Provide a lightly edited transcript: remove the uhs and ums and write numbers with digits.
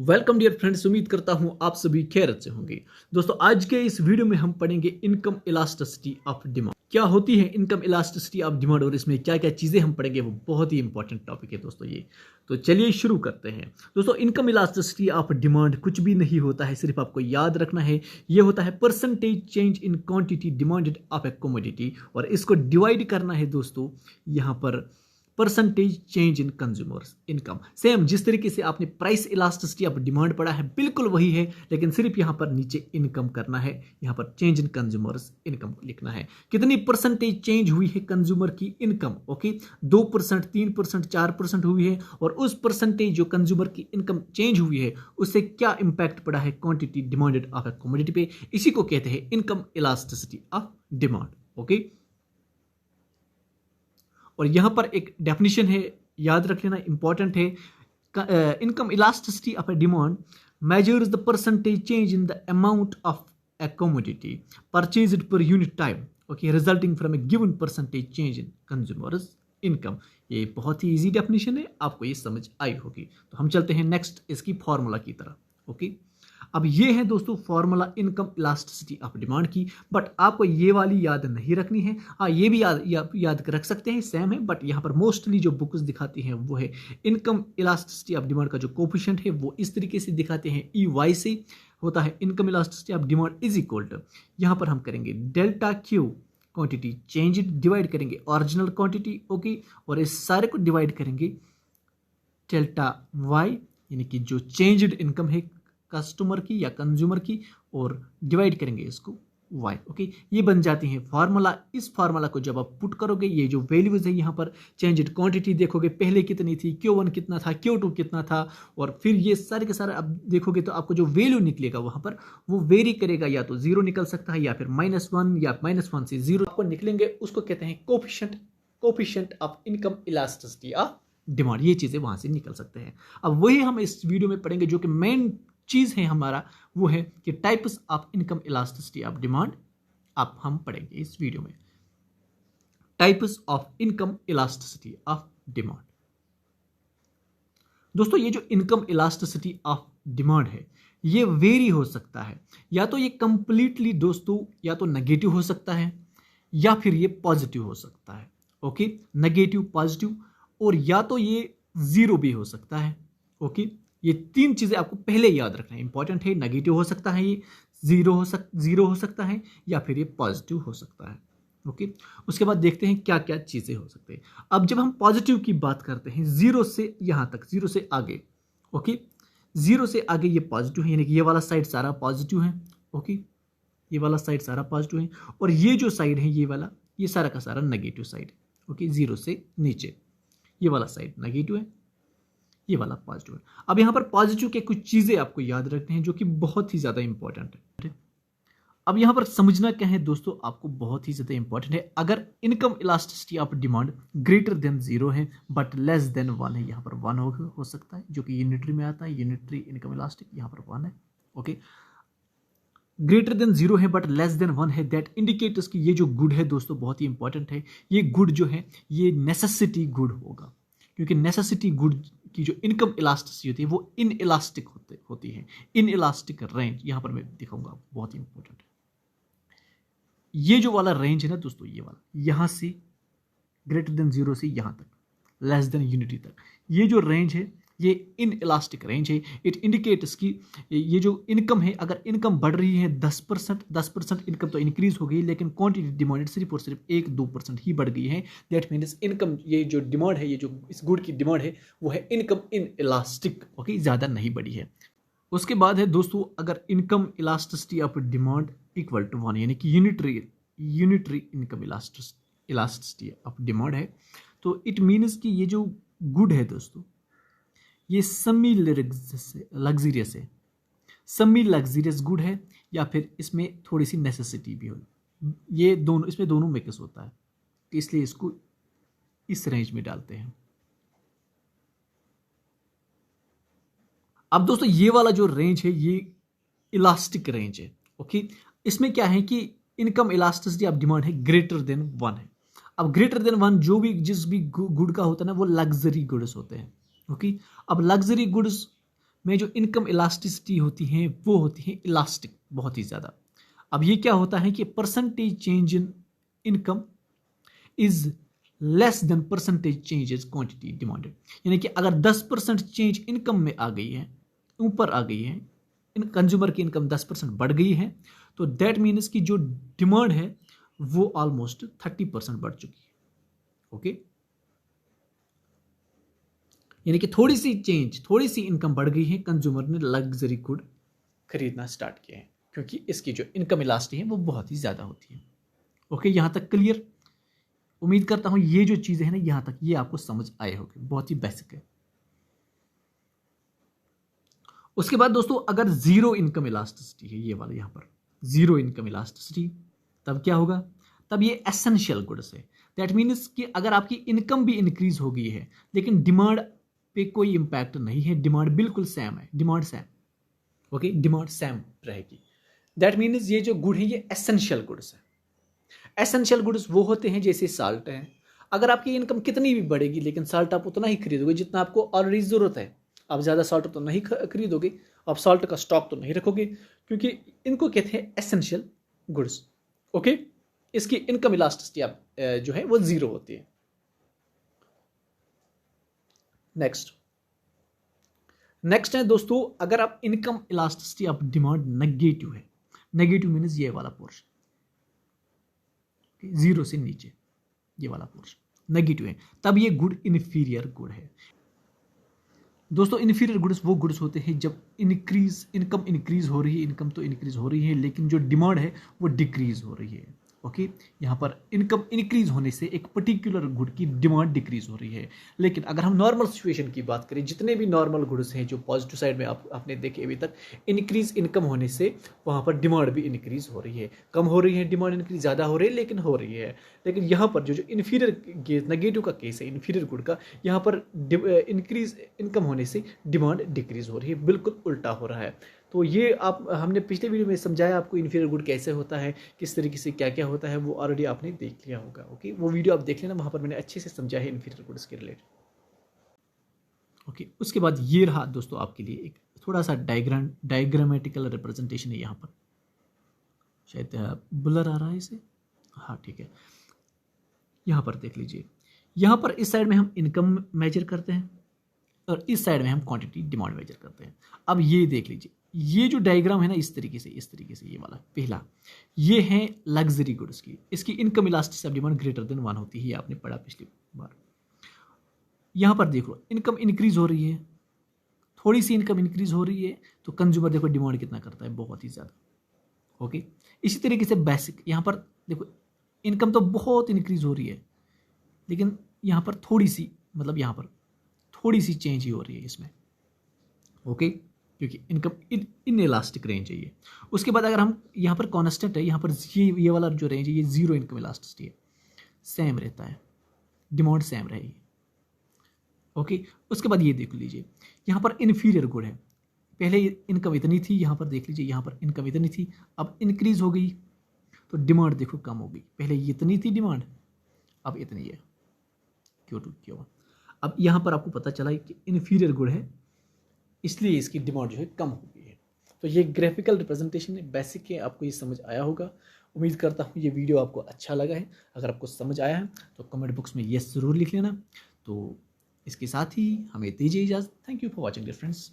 Welcome dear friends, उम्मीद करता हूं आप सभी खैरियत से होंगे। दोस्तों, आज के इस वीडियो में हम पढ़ेंगे इनकम इलास्टिसिटी ऑफ डिमांड। क्या होती है इनकम इलास्टिसिटी ऑफ डिमांड और इसमें क्या क्या चीजें हम पढ़ेंगे, वो बहुत ही इंपॉर्टेंट टॉपिक है दोस्तों ये। तो चलिए शुरू करते हैं। दोस्तों, इनकम इलास्टिसिटी ऑफ डिमांड कुछ भी नहीं होता है, सिर्फ आपको याद रखना है ये होता है percentage change in quantity demanded of A commodity, और इसको डिवाइड करना है दोस्तों यहाँ पर percentage change in consumers income. Same जिस तरीके से आपने प्राइस इलास्टिसिटी ऑफ डिमांड पढ़ा है बिल्कुल वही है, लेकिन सिर्फ यहां पर नीचे इनकम करना है, यहां पर चेंज इन कंज्यूमर्स इनकम लिखना है। कितनी परसेंटेज चेंज हुई है कंज्यूमर की इनकम? ओके, 2%, 3%, 4% हुई है, और उस परसेंटेज जो कंज्यूमर की इनकम चेंज हुई है उससे क्या इंपैक्ट पड़ा है quantity demanded of A commodity पे। इसी को कहते हैं income elasticity of demand. Okay, और यहां पर एक डेफिनेशन है, याद रख लेना, इंपॉर्टेंट है। Income elasticity of A demand measures the percentage change in the amount of a commodity purchased per unit time, okay, resulting from a given percentage change in consumers income। ये बहुत ही easy definition है, आपको ये समझ आई होगी। तो हम चलते हैं नेक्स्ट इसकी फॉर्मूला की तरफ। ओके, अब ये है दोस्तों formula income elasticity of demand की, बट आपको ये वाली याद नहीं रखनी है। हाँ, ये भी याद रख सकते हैं, सेम है, बट यहाँ पर मोस्टली जो बुक्स दिखाती हैं वो है इनकम इलास्टिसिटी ऑफ डिमांड का जो कोफिशिएंट है वो इस तरीके से दिखाते हैं, EY से होता है income elasticity of demand is equal to, यहाँ पर हम करेंगे delta Q quantity change, divide करेंगे ओरिजिनल क्वांटिटी, ओके, और इस सारे को डिवाइड करेंगे डेल्टा वाई, यानी कि जो चेंज्ड इनकम है कस्टमर की या कंज्यूमर की, और डिवाइड करेंगे इसको y। ओके, ये बन जाती है फार्मूला। इस फार्मूला को जब आप पुट करोगे, ये जो वैल्यूज है यहाँ पर चेंज्ड क्वांटिटी देखोगे पहले कितनी थी, Q1 कितना था, Q2 कितना था, और फिर ये सारे के सारे अब देखोगे तो आपको जो वैल्यू निकलेगा वहां पर वो वेरी करेगा, या तो 0 निकल सकता है या फिर -1, या -1 से 0 आपको निकलेंगे, उसको कहते हैं coefficient of income elasticity of demand. ये चीजें वहां से निकल सकते हैं। अब वही हम इस वीडियो में पढ़ेंगे, जो कि मेन चीज है हमारा वो है कि types of income elasticity of demand. अब हम पढ़ेंगे इस वीडियो में types of income elasticity of demand. दोस्तों, ये जो इनकम इलास्टिसिटी ऑफ डिमांड है ये वेरी हो सकता है, या तो ये कंप्लीटली दोस्तों या तो नेगेटिव हो सकता है या फिर ये पॉजिटिव हो सकता है। ओके, नेगेटिव, पॉजिटिव, और या तो ये जीरो भी हो सकता है। ओके, ये तीन चीजें आपको पहले याद रखना है, इंपॉर्टेंट है। नेगेटिव हो सकता है, ये जीरो हो सकता है, या फिर ये पॉजिटिव हो सकता है। ओके, उसके बाद देखते हैं क्या क्या चीजें हो सकती है। अब जब हम पॉजिटिव की बात करते हैं, जीरो से यहां तक, जीरो से आगे, ओके, जीरो से आगे ये पॉजिटिव है, यानी कि ये वाला साइड सारा पॉजिटिव है। ओके, ये वाला साइड सारा पॉजिटिव है, और ये जो साइड है ये वाला, ये सारा का सारा नेगेटिव साइड है। ओके, जीरो से नीचे ये वाला साइड नेगेटिव है, ये वाला पॉजिटिव है। अब यहां पर पॉजिटिव के कुछ चीजें आपको याद रखनी है जो कि बहुत ही ज्यादा इंपॉर्टेंट है। अब यहां पर समझना क्या है दोस्तों, आपको बहुत ही ज्यादा इंपॉर्टेंट है। अगर income elasticity of demand greater than 0 है बट लेस देन 1 है, यहां पर 1 हो सकता है, जो कि यूनिटरी में आता है, यूनिटरी इनकम इलास्टिक, यहां पर 1 है। ओके, ग्रेटर देन 0 है बट लेस देन 1 है, दैट इंडिकेटर्स की ये जो गुड है दोस्तों बहुत ही इंपॉर्टेंट है। ये गुड जो है ये नेसेसिटी गुड होगा, क्योंकि नेसेसिटी गुड की जो इनकम इलास्टिसिटी होती है वो इन इलास्टिक होती है। इन इलास्टिक रेंज यहां पर मैं दिखाऊंगा, बहुत ही इंपॉर्टेंट है। ये जो वाला रेंज है ना दोस्तों, ये वाला यहां से ग्रेटर देन 0 से यहां तक, लेस देन यूनिटी तक, ये जो रेंज है ये इन इलास्टिक रेंज है। इट इंडिकेट्स की ये जो इनकम है, अगर इनकम बढ़ रही है 10% इनकम तो इंक्रीज हो गई, लेकिन क्वांटिटी डिमांड सिर्फ और सिर्फ 1-2% ही बढ़ गई है। दैट मीन्स इनकम, ये जो डिमांड है, ये जो इस गुड की डिमांड है वो है इनकम इन इलास्टिक, ओके, ज़्यादा नहीं बढ़ी है। उसके बाद है दोस्तों, अगर income elasticity of demand equal to 1, यानी कि unitary income elasticity of demand है, तो इट मीन्स कि ये जो गुड है दोस्तों ये सेमी लग्जरियस है, सेमी लग्जरियस गुड है, या फिर इसमें थोड़ी सी नेसेसिटी भी हो। ये दोनों, इसमें दोनों मिक्स होता है, इसलिए इसको इस रेंज में डालते हैं। अब दोस्तों ये वाला जो रेंज है ये इलास्टिक रेंज है। ओके, इसमें क्या है कि इनकम इलास्टिसिटी ऑफ डिमांड है ग्रेटर देन 1 है। अब ग्रेटर देन 1 जो भी जिस भी गुड का होता है ना वो लग्जरी गुड्स होते हैं। ओके, अब लग्जरी गुड्स में जो इनकम इलास्टिसिटी होती है वो होती है इलास्टिक, बहुत ही ज़्यादा। अब ये क्या होता है कि percentage change in income is less than percentage change is quantity demanded. यानी कि अगर 10% चेंज इनकम में आ गई है, ऊपर आ गई है, इन कंज्यूमर की इनकम 10% बढ़ गई है, तो दैट मीन्स कि जो डिमांड है वो ऑलमोस्ट 30% बढ़ चुकी है। ओके, यानी कि थोड़ी सी इनकम बढ़ गई है, कंज्यूमर ने लग्जरी गुड खरीदना स्टार्ट किया है, क्योंकि इसकी जो इनकम इलास्टिक है वो बहुत ही ज़्यादा होती है। ओके, यहां तक क्लियर? उम्मीद करता हूं ये जो चीज़ें हैं ना, यहां तक ये आपको समझ आए होंगे, बहुत ही बेसिक है। उसके बाद दोस्तों, अगर जीरो इनकम इलास्टिसिटी है, ये वाला यहां पर जीरो इनकम इलास्टिसिटी, तब क्या होगा? तब ये एसेंशियल गुड्स है। दैट मीन्स कि अगर आपकी इनकम भी इंक्रीज हो गई है लेकिन डिमांड पे कोई इंपैक्ट नहीं है, डिमांड बिल्कुल सेम है, demand same, okay, demand same रहेगी। दैट मीन्स ये जो गुड है ये एसेंशियल गुड्स है। एसेंशियल गुड्स वो होते हैं जैसे साल्ट है। अगर आपकी इनकम कितनी भी बढ़ेगी लेकिन साल्ट आप उतना ही खरीदोगे जितना आपको ऑलरेडी ज़रूरत है। आप ज़्यादा साल्ट तो नहीं खरीदोगे, आप साल्ट का स्टॉक तो नहीं रखोगे, क्योंकि इनको कहते हैं एसेंशियल गुड्स। ओके, इसकी इनकम इलास्टिसिटी आप जो है वो जीरो होती है। नेक्स्ट है दोस्तों, अगर आप income elasticity of demand negative है, नेगेटिव मीन्स ये वाला पोर्शन, जीरो से नीचे ये वाला पोर्शन नेगेटिव है, तब ये गुड इन्फीरियर गुड है। दोस्तों, इन्फीरियर गुड्स वो गुड्स होते हैं जब इनकम इंक्रीज हो रही है, इनकम तो इंक्रीज हो रही है लेकिन जो डिमांड है वो डिक्रीज हो रही है। ओके, यहाँ पर इनकम इंक्रीज होने से एक पर्टिकुलर गुड की डिमांड डिक्रीज हो रही है। लेकिन अगर हम नॉर्मल सिचुएशन की बात करें, जितने भी नॉर्मल गुड्स हैं जो पॉजिटिव साइड में आपने देखे अभी तक, इंक्रीज इनकम होने से वहाँ पर डिमांड भी इंक्रीज हो रही है। कम हो रही है डिमांड, इंक्रीज ज़्यादा हो रही है लेकिन हो रही है। लेकिन यहाँ पर जो इन्फीरियर नेगेटिव का केस है, इन्फीरियर गुड का, यहाँ पर इंक्रीज इनकम होने से डिमांड डिक्रीज हो रही है, बिल्कुल उल्टा हो रहा है। तो ये हमने पिछले वीडियो में समझाया आपको इन्फीरियर गुड कैसे होता है, किस तरीके से क्या क्या होता है, वो ऑलरेडी आपने देख लिया होगा। ओके, वो वीडियो आप देख लेना, वहाँ पर मैंने अच्छे से समझाया है इन्फीरियर गुड्स के रिलेटेड। ओके, उसके बाद ये रहा दोस्तों आपके लिए एक थोड़ा सा डायग्रामेटिकल रिप्रेजेंटेशन है। यहाँ पर शायद ब्लर आ रहा है इसे, हाँ ठीक है। यहाँ पर देख लीजिए, यहाँ पर इस साइड में हम इनकम मेजर करते हैं और इस साइड में हम क्वांटिटी डिमांड मेजर करते हैं। अब ये देख लीजिए, ये जो डायग्राम है ना, इस तरीके से ये वाला पहला, ये है लग्जरी गुड्स की, इसकी income elasticity of demand greater than 1 होती है, ये आपने पढ़ा पिछली बार। यहाँ पर देखो, इनकम इंक्रीज हो रही है, थोड़ी सी इनकम इंक्रीज हो रही है तो कंज्यूमर देखो डिमांड कितना करता है, बहुत ही ज़्यादा। ओके, इसी तरीके से बेसिक, यहाँ पर देखो इनकम तो बहुत इंक्रीज हो रही है लेकिन यहाँ पर थोड़ी सी, मतलब यहाँ पर थोड़ी सी चेंज ही हो रही है इसमें। ओके, क्योंकि इनकम इन इलास्टिक रेंज है ये। उसके बाद अगर हम यहाँ पर कांस्टेंट है, यहाँ पर ये वाला जो रेंज है ये जीरो इनकम इलास्टिसिटी है, सेम रहता है, डिमांड सेम रहेगी। ओके, उसके बाद ये देख लीजिए, यहाँ पर इन्फीरियर गुड है, पहले इनकम इतनी थी, यहाँ पर देख लीजिए यहाँ पर इनकम इतनी थी, अब इंक्रीज हो गई तो डिमांड देखो कम हो गई, पहले ये इतनी थी डिमांड, अब इतनी है, Q2 Q1। अब यहाँ पर आपको पता चला कि इन्फीरियर गुड है इसलिए इसकी डिमांड जो है कम हो गई है। तो ये ग्राफिकल रिप्रेजेंटेशन है, बेसिक है, आपको ये समझ आया होगा। उम्मीद करता हूँ ये वीडियो आपको अच्छा लगा है। अगर आपको समझ आया है तो कमेंट बॉक्स में यस ज़रूर लिख लेना। तो इसके साथ ही हमें दीजिए इजाज़त। Thank you for watching dear friends.